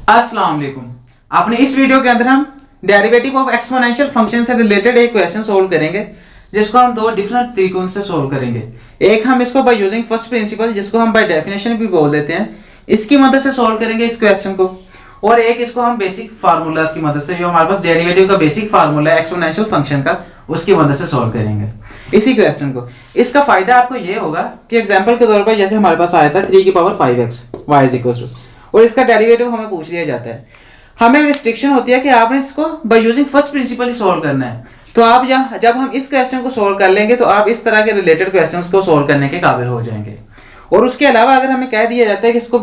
अस्सलाम वालेकुम। अपने इस वीडियो के अंदर हम डेरिवेटिव ऑफ एक्सपोनेंशियल फंक्शन से रिलेटेड एक क्वेश्चन सोल्व करेंगे, जिसको हम दो डिफरेंट तरीकों से सोल्व करेंगे। एक हम इसको बाय यूजिंग फर्स्ट प्रिंसिपल, जिसको हम बाय डेफिनेशन भी बोल देते हैं, इसकी मदद से सोल्व करेंगे इस क्वेश्चन को। और एक इसको हम बेसिक फार्मूलाज की मदद से, जो हमारे पास डेरिवेटिव का बेसिक फार्मूला है एक्सपोनेंशियल फंक्शन का, उसकी मदद से सोल्व करेंगे इसी क्वेश्चन को। इसका फायदा आपको ये होगा कि एग्जांपल के तौर पर जैसे हमारे पास आया था 3 की power 5x y is equal to, और इसका डेरिवेटिव हमें पूछ लिया जाता है। हमें रिस्ट्रिक्शन होती है कि आपने इसको by using first principle he solve करना है। तो आप जब हम इस क्वेश्चन को सोल्व कर लेंगे तो आप इस तरह के रिलेटेड क्वेश्चंस को सोल्व करने के काबिल हो जाएंगे। और उसके अलावा अगर हमें कह दिया जाता है कि इसको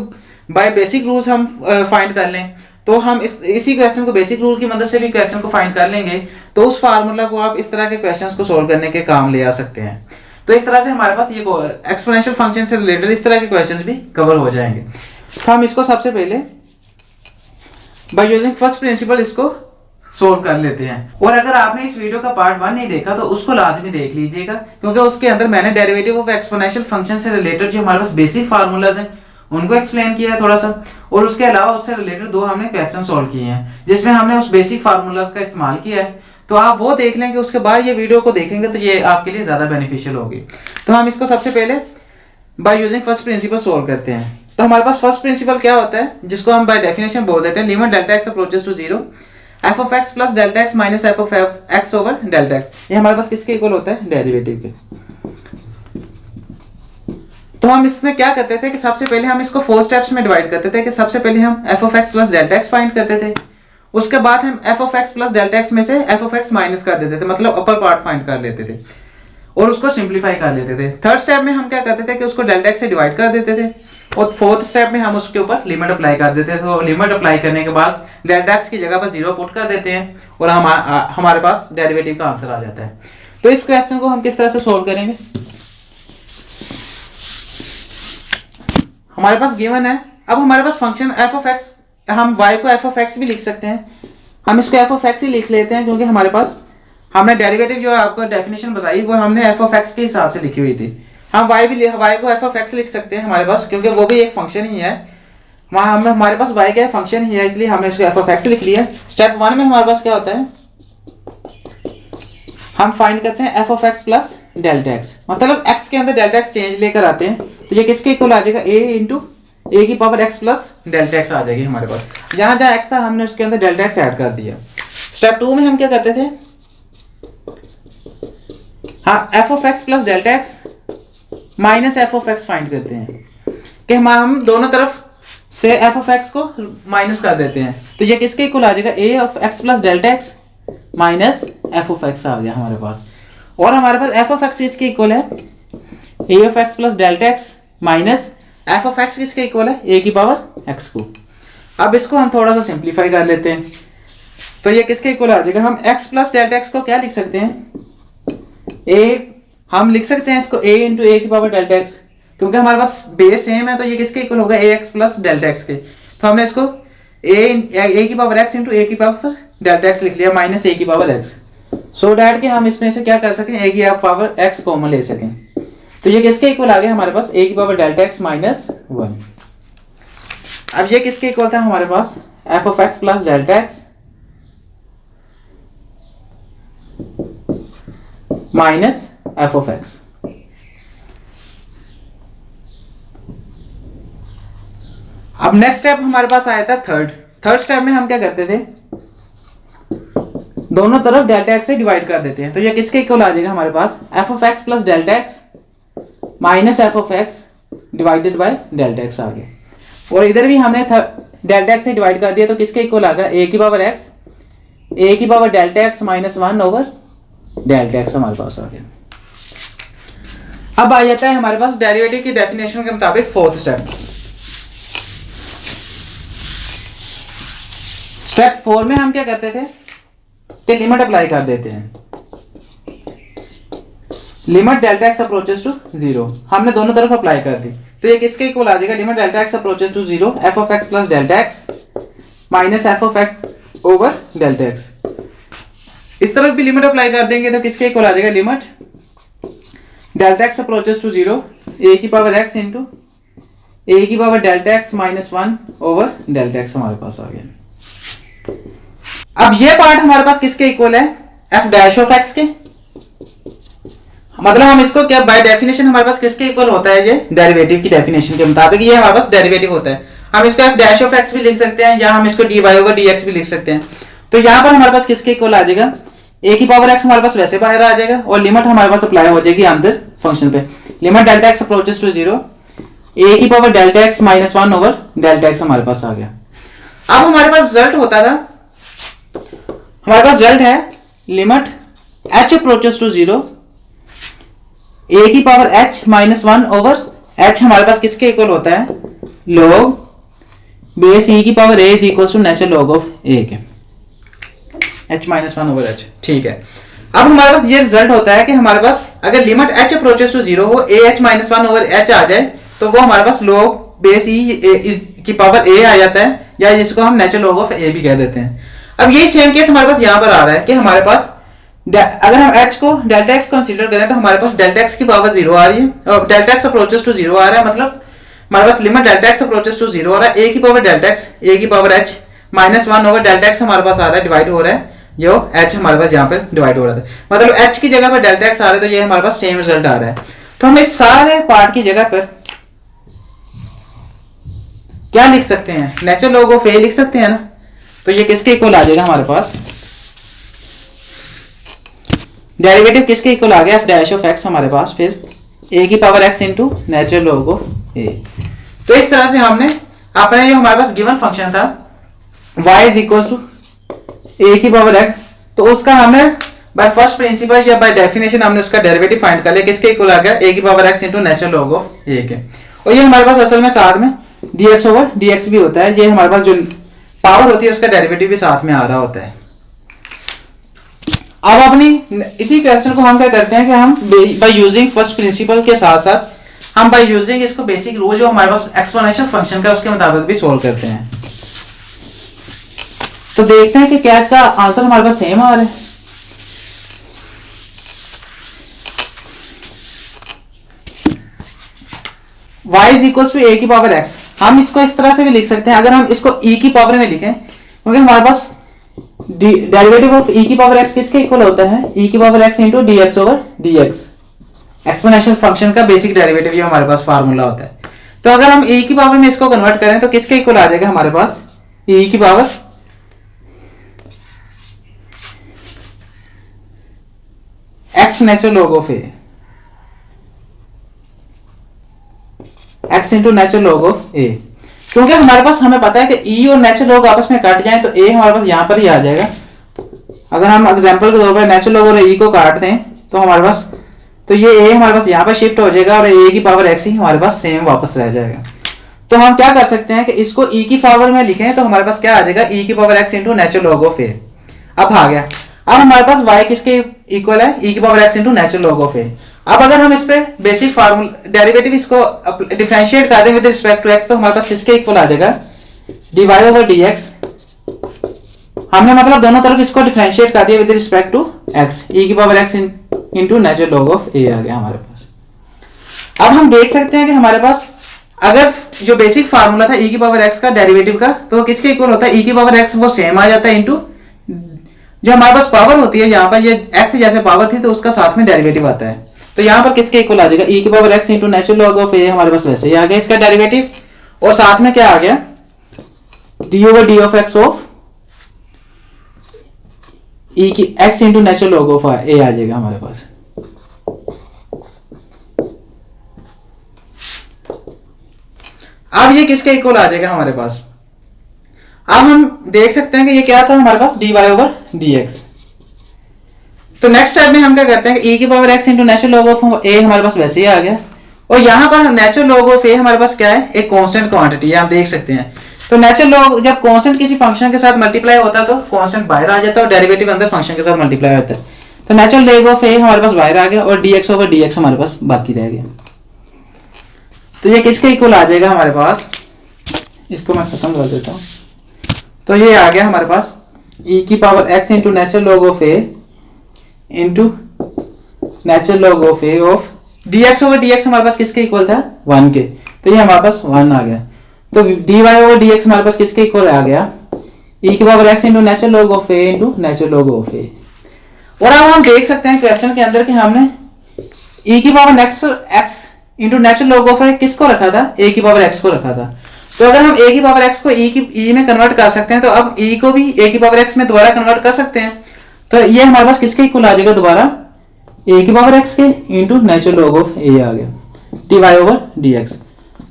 बाय बेसिक रूल्स हम फाइंड कर लें, तो हम इसी क्वेश्चन को बेसिक रूल की मदद से भी क्वेश्चन को फाइंड कर लेंगे, तो उस फार्मूला को आप इस तरह के क्वेश्चंस को सोल्व करने के काम ले आ सकते हैं। तो इस तरह से हमारे पास ये एक्सपोनेंशियल फंक्शन से रिलेटेड इस तरह के क्वेश्चंस भी कवर हो जाएंगे। तो हम इसको सबसे पहले बाय यूजिंग फर्स्ट प्रिंसिपल इसको सोल्व कर लेते हैं। और अगर आपने इस वीडियो का पार्ट 1 नहीं देखा तो उसको लाजमी देख लीजिएगा, क्योंकि उसके अंदर मैंने डेरिवेटिव ऑफ एक्सपोनेंशियल फंक्शन से रिलेटेड जो हमारे पास बेसिक फार्मूलाज हैं उनको एक्सप्लेन किया है थोड़ा सा, और उसके अलावा उससे रिलेटेड दो हमने क्वेश्चन सोल्व किए हैं जिसमें हमने उस बेसिक फार्मूलाज का इस्तेमाल किया है। तो आप वो देख लेंगे, उसके बाद ये वीडियो को देखेंगे तो ये आपके लिए ज्यादा बेनिफिशियल होगी। तो हम इसको सबसे पहले by using first principle solve करते हैं। तो हमारे पास फर्स्ट प्रिंसिपल क्या होता है, जिसको हम बाय डेफिनेशन बोल देते हैं limit delta x approaches to 0 f of x plus delta x minus f of x over delta x. ये हमारे पास किसके इक्वल होता है, डेरिवेटिव के। तो हम इसमें क्या करते थे कि सबसे पहले हम इसको 4 स्टेप्स में डिवाइड करते थे। कि सबसे पहले हम F of x plus delta x find करते थे, उसके बाद हम F of x plus delta x में से एफ ऑफ एक्स माइनस कर देते थे, मतलब अपर पार्ट फाइंड कर लेते थे और उसको सिंप्लीफाई कर लेते थे। थर्ड स्टेप में हम क्या करते थे कि उसको डेल्टा एक्स से डिवाइड कर देते थे, और फोर्थ स्टेप में हम उसके ऊपर लिमिट अप्लाई कर देते थे। तो लिमिट अप्लाई करने के बाद डेल्टा एक्स की जगह पर 0 पुट कर देते हैं और हमारे पास डेरिवेटिव का आंसर आ जाता है। तो इस क्वेश्चन को हम किस तरह से सोल्व करेंगे, हमारे पास गिवन है। अब हमारे पास फंक्शन एफ ऑफ एक्स, हम y को एफ ऑफ एक्स भी लिख सकते हैं। हम इसको एफ ऑफ एक्स ही लिख लेते हैं, क्योंकि हमारे पास हमने डेरिवेटिव जो आपको डेफिनेशन बताई वो हमने एफ ऑफ एक्स के हिसाब से लिखी हुई थी। हम y को एफ ऑफ एक्स लिख सकते हैं हमारे पास, क्योंकि वो भी एक फंक्शन ही है। वहाँ हमारे पास y का फंक्शन ही है, इसलिए हमने इसको एफ ऑफ एक्स लिख लिया। स्टेप 1 में हमारे पास क्या होता है, हम फाइंड करते हैं F of x plus delta x, मतलब x के अंदर डेल्टा एक्स चेंज लेकर आते हैं। तो ये किसके इक्वल आ जाएगा, a इंटू ए की power x plus delta x आ जाएगी हमारे पास। जहां जहां x था हमने उसके अंदर डेल्टा एक्स ऐड कर दिया। स्टेप 2 में हम क्या करते थे, हाँ f of x plus delta x minus f of x find करते हैं, कि हम दोनों तरफ से एफ ऑफ एक्स को माइनस कर देते हैं। तो ये किसके इक्वल आ जाएगा, a of x plus delta x minus f of x आ गया हमारे पास। और हमारे पास एफ ऑफ एक्स किसके इक्वल है, a of x plus delta x minus f of x किसके इक्वल है, ए की पावर एक्स को। अब इसको हम थोड़ा सा सिंप्लीफाई कर लेते हैं, तो ये किसके इक्वल आ जाएगा, हम x प्लस डेल्टा एक्स को क्या लिख सकते हैं, ए, हम लिख सकते हैं इसको a इंटू ए की पावर डेल्टा एक्स, क्योंकि हमारे पास बेस सेम है। तो ये किसके इक्वल होगा, ए एक्स प्लस डेल्टा एक्स के। तो हमने इसको ए की पावर एक्स इंटू ए की पावर डेल्टा एक्स लिख लिया माइनस ए की पावर एक्स, सो डैट कि हम इसमें से क्या कर सकें, ए की पावर एक्स कॉमन ले सकें। तो ये किसके इक्वल आ गया हमारे पास, ए की पावर डेल्टा एक्स माइनस 1। अब ये किसके इक्वल था हमारे पास, f of x plus delta x minus f of x. अब नेक्स्ट स्टेप हमारे पास आया था थर्ड स्टेप में हम क्या करते थे, दोनों तरफ डेल्टा एक्स से डिवाइड कर देते हैं। तो ये किसके इक्वल आ जाएगा हमारे पास, f of x plus delta x minus f of x divided by delta x आ गया। और इधर भी हमने डेल्टा एक्स से डिवाइड कर दिया, तो किसके इक्वल आ गया, ए की पावर एक्स, ए की power delta x minus 1 over delta x हमारे पास आ गया। अब आ जाता है हमारे पास डेरिवेटिव की डेफिनेशन के मुताबिक फोर्थ स्टेप। स्टेप 4 में हम क्या करते थे कि लिमिट अप्लाई कर देते हैं, limit delta x approaches to 0 हमने दोनों तरफ अप्लाई कर दी। तो ये किसके इक्वल आ जाएगा, limit delta x approaches to 0 f of x plus delta x minus f of x over delta x. इस तरफ भी लिमिट अप्लाई कर देंगे तो किसके इक्वल आ जाएगा, limit delta x approaches to 0 a की पावर एक्स इंटू ए की power delta x minus 1 over delta x हमारे पास आ गया। अब ये पार्ट हमारे पास किसके इक्वल है, एफ डैश ऑफ एक्स के, मतलब हम इसको क्या बाय डेफिनेशन हमारे पास किसके इक्वल होता है, ये डेरिवेटिव की डेफिनेशन के मुताबिक ये हमारे पास डेरिवेटिव होता है। हम इसको एफ डैश ऑफ एक्स भी लिख सकते हैं, या हम इसको d y over d x भी लिख सकते हैं। तो यहाँ पर हमारे पास किसके इक्वल आ जाएगा, ए की पावर एक्स हमारे पास वैसे बाहर आ जाएगा और लिमिट हमारे पास अप्लाई हो जाएगी अंदर फंक्शन पे, limit delta x approaches to 0, a की power delta x minus 1 over delta x हमारे पास आ गया। अब हमारे पास रिजल्ट होता था, हमारे पास रिजल्ट है limit H approaches to 0, a की power H minus 1 over H हमारे पास किसके इक्वल होता है, लॉग बेस ई की power a is equal to natural log of a के, एच माइनस 1 ओवर एच। ठीक है, अब हमारे पास ये रिजल्ट होता है कि हमारे पास अगर लिमिट एच अप्रोचेस टू 0 हो, a h minus 1 over h आ जाए, तो वो हमारे पास लॉग बेस ई की पावर ए आ जाता है, या जिसको हम नेचुरल लॉग ऑफ ए भी कह देते हैं। अब यही सेम केस हमारे पास यहाँ पर आ रहा है कि हमारे पास अगर हम h को डेल्टा x कंसीडर करें तो हमारे पास डेल्टा x की पावर 0 आ रही है, और डेल्टा x अप्रोचेस टू 0 आ रहा है, मतलब हमारे पास limit delta x approaches to 0 आ रहा है, a की पावर डेल्टा x, a की power h minus 1 over delta x हमारे पास आ रहा है, डिवाइड हो रहा है, जो h हमारे पास यहाँ पर डिवाइड हो रहा था, मतलब h की जगह पर डेल्टा x आ रहा है, तो ये हमारे पास सेम रिजल्ट आ रहा है। तो हम इस सारे पार्ट की जगह पर क्या लिख सकते हैं, नेचुरल लॉग ऑफ a लिख सकते हैं ना। तो ये किसके इक्वल आ जाएगा हमारे पास, डेरिवेटिव किसके इक्वल आ गया, एफ डैश ऑफ एक्स हमारे पास फिर ए की power x into natural log of a. तो इस तरह से हमने अपने जो हमारे पास गिवन फंक्शन था y is equal to a की पावर एक्स, तो उसका हमने बाय फर्स्ट प्रिंसिपल या बाय डेफिनेशन हमने उसका डेरिवेटिव फाइंड कर लिया, किसके इक्वल आ गया, ए की power x into natural log of a के। और ये हमारे पास असल में साथ में dx ओवर dx भी होता है, ये हमारे पास जो पावर होती है उसका डेरिवेटिव भी साथ में आ रहा होता है। अब अपनी इसी क्वेश्चन को हम क्या करते हैं कि हम बाय यूजिंग फर्स्ट प्रिंसिपल के साथ साथ हम बाय यूजिंग इसको बेसिक रूल जो हमारे पास एक्सपोनेंशियल फंक्शन का उसके मुताबिक भी सॉल्व करते हैं। तो देखते हैं कि क्या इसका आंसर हमारे पास सेम आ रहा है। y is equal to a की पावर x, हम इसको इस तरह से भी लिख सकते हैं, अगर हम इसको e की पावर में लिखें, क्योंकि हमारे पास डेरिवेटिव ऑफ e की पावर x किसके इक्वल होता है, e की power x into D x over d x, exponential function का बेसिक डेरिवेटिव ये हमारे पास फार्मूला होता है। तो अगर हम e की पावर में इसको कन्वर्ट करें तो किसके इक्वल आ जाएगा हमारे पास, e की power x natural log of a, x into natural log of a, क्योंकि हमारे पास हमें पता है कि e और नेचुरल लॉग आपस में कट जाएं तो a हमारे पास यहाँ पर ही आ जाएगा। अगर हम एग्जांपल के तौर पर नेचुरल लॉग और e को काट दें तो हमारे पास तो ये a हमारे पास यहाँ पर शिफ्ट हो जाएगा और a की पावर x ही हमारे पास सेम वापस रह जाएगा। तो हम क्या कर सकते हैं कि इसको e की पावर में लिखें तो हमारे पास क्या आ जाएगा, e की power x into natural log of a। अब आ गया, अब हमारे पास y किसके इक्वल है, e की power x into natural log of a। अब अगर हम इस पे बेसिक फार्मूला डेरिवेटिव इसको डिफरेंशिएट कर दें विद रिस्पेक्ट टू x, तो हमारे पास किसके इक्वल आ जाएगा, dy ओवर dx। हमने मतलब दोनों तरफ इसको डिफरेंशिएट कर दिया with respect to x, e की power x into natural log of a आ गया हमारे पास। अब हम देख सकते हैं कि हमारे पास अगर जो बेसिक फार्मूला था e की पावर x का डेरिवेटिव का, तो वो किसके इक्वल होता है, e की पावर x वो सेम आ जाता है इंटू जो हमारे पास पावर होती है, यहाँ पर ये x जैसे पावर थी तो उसका साथ में डेरिवेटिव आता है। तो यहाँ पर किसके इक्वल आ जाएगा, e की power x into natural log of a हमारे पास वैसे ही आ गया इसका डेरिवेटिव, और साथ में क्या आ गया, d over d of x of e की x into natural log of a आ जाएगा हमारे पास। अब ये किसके इक्वल आ जाएगा हमारे पास, अब हम देख सकते हैं कि ये क्या था हमारे पास, dy ओवर dx। तो नेक्स्ट स्टेप में हम क्या करते हैं कि e की power x into natural log of a हमारे पास वैसे ही आ गया, और यहाँ पर नेचुरल लॉग ऑफ a हमारे पास क्या है, एक कांस्टेंट क्वांटिटी है, आप देख सकते हैं। तो नेचुरल लॉग जब कांस्टेंट किसी फंक्शन के साथ मल्टीप्लाई होता है तो कांस्टेंट बाहर आ जाता है और डेरिवेटिव अंदर फंक्शन के साथ मल्टीप्लाई होता है। तो नेचुरल लॉग ऑफ a हमारे पास बाहर आ गया और dx ओवर dx हमारे पास बाकी रह गया। तो ये किसके इक्वल आ जाएगा हमारे पास, इसको मैं खत्म कर देता हूँ। तो ये आ गया हमारे पास e की power x into natural log of a into natural log of a of dx over dx हमारे पास किसके इक्वल था, 1 के। तो ये हमारे पास 1 आ गया। तो dy ओवर dx हमारे पास किसके इक्वल आ गया, e की power x into natural log of a into natural log of a। और अब हम देख सकते हैं क्वेश्चन के अंदर कि हमने e की power x into natural log of a किसको रखा था, a की पावर x को रखा था। तो अगर हम a की पावर x को e में कन्वर्ट कर सकते हैं तो अब e को भी a की पावर x में दोबारा कन्वर्ट कर सकते हैं। तो ये हमारे पास किसके इक्वल आ जाएगा दोबारा, a की पावर x के into natural log of a आ गया dy ओवर dx।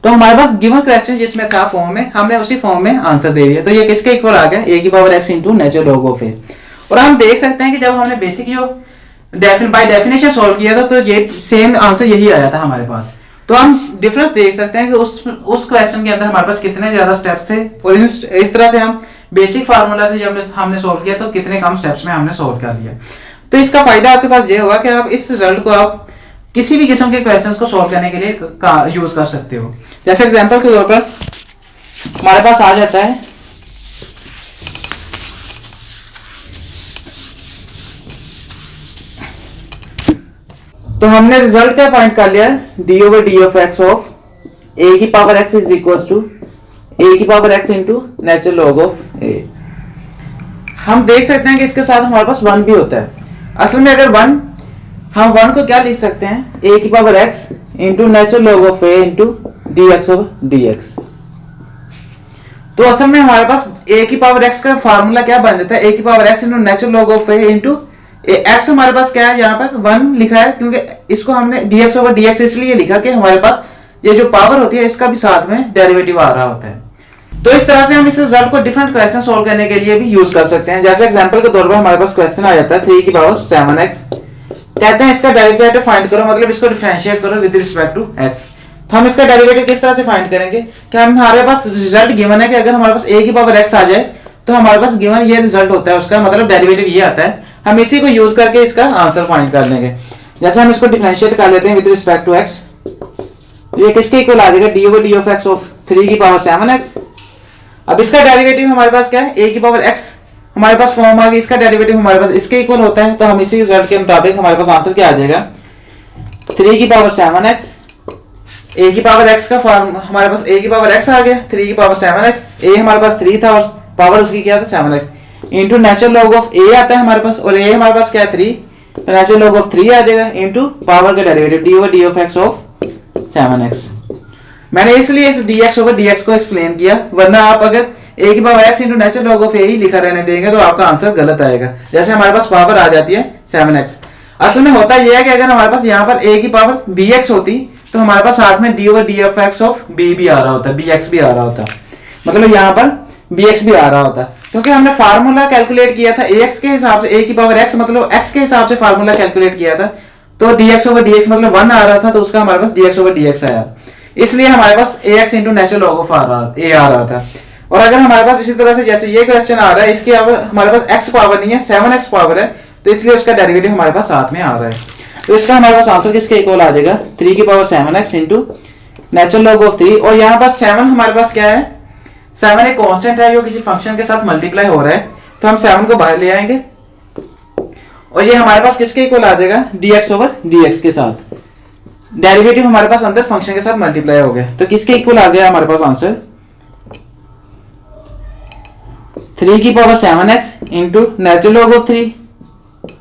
तो हमारे पास गिवन क्वेश्चन जिसमें था फॉर्म में, हमने उसी फॉर्म में आंसर दे दिया। तो ये किसके इक्वल आ गया, a की power x into natural log of a। और हम देख सकते हैं कि जब हमने बेसिक जो बाय डेफिनेशन सॉल्व किया था तो ये सेम आंसर यही आया था हमारे पास। तो हम डिफरेंस देख सकते हैं कि उस क्वेश्चन के अंदर हमारे पास कितने ज्यादा स्टेप्स थे और इस तरह से हम बेसिक फार्मूला से जब हमने सॉल्व किया तो कितने कम स्टेप्स में हमने सॉल्व कर लिया। तो इसका फायदा आपके पास ये होगा कि आप इस रिजल्ट को आप किसी भी किस्म के क्वेश्चंस को सॉल्व करने के लिए यूज कर सकते हो। जैसे एग्जांपल के तौर पर हमारे पास आ जाता है तो हमने रिजल्ट क्या फाइंड कर लिया, d over d of x of a की power x is equal to a की power x into natural log of a. हम देख सकते हैं कि इसके साथ हमारे पास 1 भी होता है। असल में अगर 1 हम 1 को क्या लिख सकते हैं, a की power x into natural log of a into D x over d x. तो असल में हमारे पास a की पावर x का फार्मूला क्या बन जाता है, a की power x into natural log of a into x हमारे पास क्या है, यहाँ पर 1 लिखा है क्योंकि इसको हमने dx ओवर dx इसलिए लिखा कि हमारे पास ये जो पावर होती है इसका भी साथ में डेरिवेटिव आ रहा होता है। तो इस तरह से हम इस रिजल्ट को डिफरेंट क्वेश्चन सॉल्व करने के लिए भी यूज कर सकते हैं। जैसे एग्जांपल के तौर पर हमारे पास क्वेश्चन आ जाता है 3 की पावर 7x, कहते हैं इसका डेरिवेटिव फाइंड करो, मतलब इसको डिफरेंशिएट करो विद रिस्पेक्ट टू x। तो हम इसका डेरिवेटिव किस तरह से फाइंड करेंगे कि हमारे पास रिजल्ट गिवन है कि अगर हमारे पास a की पावर x आ जाए तो हमारे पास गिवन ये रिजल्ट होता है, उसका मतलब डेरिवेटिव ये आता है। हम इसी को यूज करके इसका आंसर फाइंड कर लेंगे। जैसे हम इसको डिफरेंशिएट कर लेते हैं विद रिस्पेक्ट टू x, तो ये किसके इक्वल आ जाएगा, D over d of x of 3 की पावर 7x। अब इसका डेरिवेटिव हमारे पास क्या है, a की पावर x हमारे पास फॉर्म आ गई, इसका डेरिवेटिव हमारे पास इसके इक्वल होता है। तो हम इसी रिजल्ट के मुताबिक हमारे पास आंसर क्या आ जाएगा, 3 की पावर 7x, a की पावर x का फॉर्म हमारे पास a की पावर x आ गया, 3 की पावर 7x, a हमारे पास 3 था और पावर उसकी क्या था 7x into natural log of a आता है हमारे पास, और a हमारे पास क्या है 3, तो नेचुरल लॉग ऑफ 3 आ जाएगा इंटू पावर का derivative d over d of x of 7x। मैंने इसलिए इस dx ओवर dx को एक्सप्लेन किया, वरना आप अगर a की power x into natural log of a ही लिखा रहने देंगे तो आपका आंसर गलत आएगा। जैसे हमारे पास पावर आ जाती है 7x, असल में होता यह है कि अगर हमारे पास यहाँ पर a की पावर bx होती तो हमारे पास साथ में d over d of x of b भी आ रहा होता, bx भी आ रहा होता, मतलब यहाँ पर bx भी आ रहा होता, क्योंकि हमने फार्मूला कैलकुलेट किया था ax के हिसाब से, a की पावर x मतलब x के हिसाब से फार्मूला कैलकुलेट किया था, तो dx ओवर dx मतलब 1 आ रहा था, तो उसका हमारे पास dx ओवर dx आया, इसलिए हमारे पास ax into natural log of a आ रहा था। और अगर हमारे पास इसी तरह से जैसे ये क्वेश्चन आ रहा है, इसके हमारे पास x पावर नहीं है, 7x पावर है, तो इसलिए उसका डेरिवेटिव हमारे पास साथ में आ रहा है। तो इसका हमारे पास आंसर किसके इक्वल आ जाएगा, 3 की power 7x into natural log of 3, और यहाँ पर 7 हमारे पास क्या है, 7 एक कांस्टेंट है जो किसी फंक्शन के साथ मल्टीप्लाई हो रहा है, तो हम 7 को बाहर ले आएंगे और ये हमारे पास किसके इक्वल आ जाएगा, dx ओवर dx के साथ। डेरिवेटिव हमारे पास अंदर फंक्शन के साथ मल्टीप्लाई हो गया, तो किसके इक्वल आ गया हमारे पास आंसर, 3 की power 7x into natural log of 3,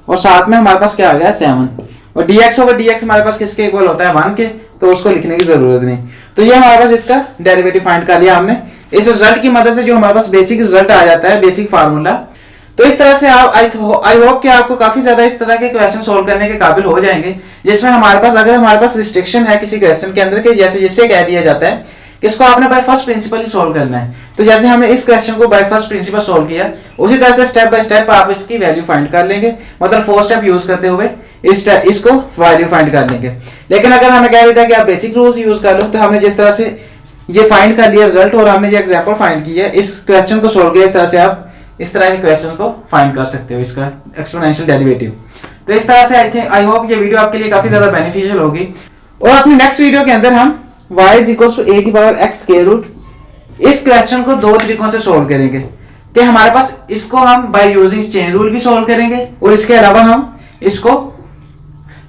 और साथ में हमारे पास क्या आ गया 7, और dx ओवर dx हमारे पास किसके इक्वल होता है 1 के, तो उसको लिखने की जरूरत नहीं। तो ये हमारे पास इसका डेरिवेटिव फाइंड कर लिया हमने इस रिजल्ट की मदद से, जो हमारे पास बेसिक रिजल्ट आ जाता है, बेसिक फार्मूला। तो इस तरह से आप आई होप कि आपको काफी ज्यादा इस तरह के क्वेश्चन सोल्व करने के काबिल हो जाएंगे, जिसमें हमारे पास अगर हमारे पास रिस्ट्रिक्शन है किसी क्वेश्चन के अंदर के, जैसे जिससे कह दिया जाता है कि इसको आपने बाय फर्स्ट प्रिंसिपल ही सोल्व करना है, तो जैसे हमने इस क्वेश्चन को बाय फर्स्ट प्रिंसिपल सोल्व किया, उसी तरह से स्टेप बाय स्टेप आप इसकी वैल्यू फाइंड कर लेंगे, मतलब 4 स्टेप यूज करते हुए इसको वैल्यू फाइंड कर लेंगे। लेकिन अगर हमें कह दिया था कि आप बेसिक रूल्स यूज कर लो, तो हमने जिस तरह से ये फाइंड कर लिया रिजल्ट और हमने ये एग्जांपल फाइंड किया, इस क्वेश्चन को सोल्व किया, इस तरह से आप इस तरह के क्वेश्चन को फाइंड कर सकते हो, इसका एक्सपोनेंशियल डेरिवेटिव। तो इस तरह से आई होप ये वीडियो आपके लिए काफी ज्यादा बेनिफिशियल होगी। और अपनी नेक्स्ट वीडियो के अंदर हम y is equal to a की पावर x स्क्वायर रूट, इस क्वेश्चन को 2 तरीकों से सोल्व करेंगे, कि हमारे पास इसको हम बाय यूजिंग चेन रूल भी सोल्व करेंगे, और इसके अलावा हम इसको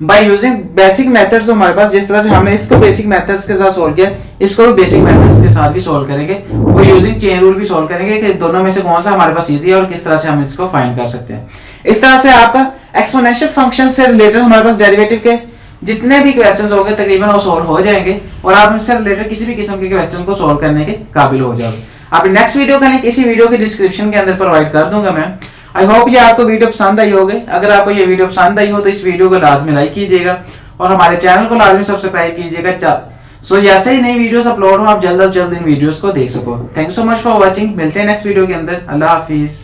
बाय यूजिंग बेसिक मेथड्स हमारे पास, जिस तरह से हमने इसको बेसिक मेथड्स के साथ सोल्व किया, इसको भी बेसिक मेथड्स के साथ भी सोल्व करेंगे। वो यूजिंग चेन रूल भी सोल्व करेंगे कि दोनों में से कौन सा हमारे पास इजी है और किस तरह से हम इसको फाइंड कर सकते हैं। इस तरह से आपका एक्सपोनेंशियल फंक्शन से रिलेटेड हमारे पास डेरिवेटिव के जितने भी क्वेश्चंस होंगे तकरीबन वो सोल्व हो जाएंगे और आप इनसे रिलेटेड किसी भी किस्म के क्वेश्चन को सोल्व करने के काबिल हो जाओगे। आप नेक्स्ट वीडियो का लिंक इसी वीडियो के डिस्क्रिप्शन के अंदर प्रोवाइड कर दूंगा मैं। आई होप ये आपको वीडियो पसंद आई होगी। अगर आपको ये वीडियो पसंद आई हो तो इस वीडियो को लाजमी लाइक कीजिएगा और हमारे चैनल को लाजमी सब्सक्राइब कीजिएगा। सो जैसे ही नई वीडियोस अपलोड हो आप जल्द से जल्द इन वीडियोस को देख सको। Thank you so much for watching. मिलते हैं नेक्स्ट वीडियो के अंदर। अल्लाह हाफिज।